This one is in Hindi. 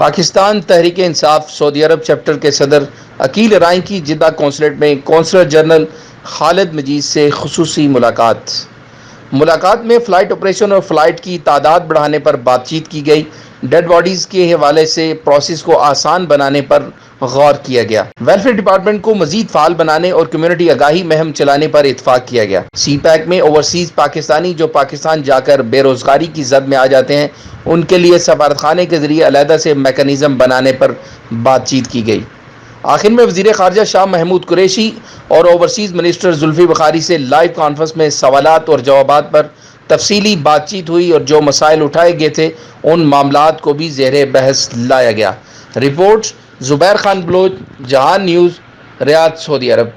पाकिस्तान तहरीक इंसाफ सऊदी अरब चैप्टर के सदर अकील राय की जिद्दा कौंसलेट में कौंसलर जनरल खालिद मजीद से खुसूसी मुलाकात में फ़्लाइट ऑपरेशन और फ़्लाइट की तादाद बढ़ाने पर बातचीत की गई। डेड बॉडीज़ के हवाले से प्रोसेस को आसान बनाने पर गौर किया गया। वेलफेयर डिपार्टमेंट को मजीद फ़ाल बनाने और कम्युनिटी आगाही मुहिम चलाने पर इत्फाक किया गया। सी पैक में ओवरसीज़ पाकिस्तानी जो पाकिस्तान जाकर बेरोज़गारी की जद में आ जाते हैं, उनके लिए सफारतखाने के ज़रिए अलहदा से मैकेनिज़्म बनाने पर बातचीत की गई। आखिर में वज़ीर ख़ारजा शाह महमूद कुरैशी और ओवरसीज़ मिनिस्टर जुल्फ़ी बुखारी से लाइव कॉन्फ्रेंस में सवालात और जवाबात पर तफसीली बातचीत हुई और जो मसाइल उठाए गए थे उन मामलात को भी ज़ेरे बहस लाया गया। रिपोर्ट ज़ुबैर खान बलोच, जहान न्यूज़, रियाद, सऊदी अरब।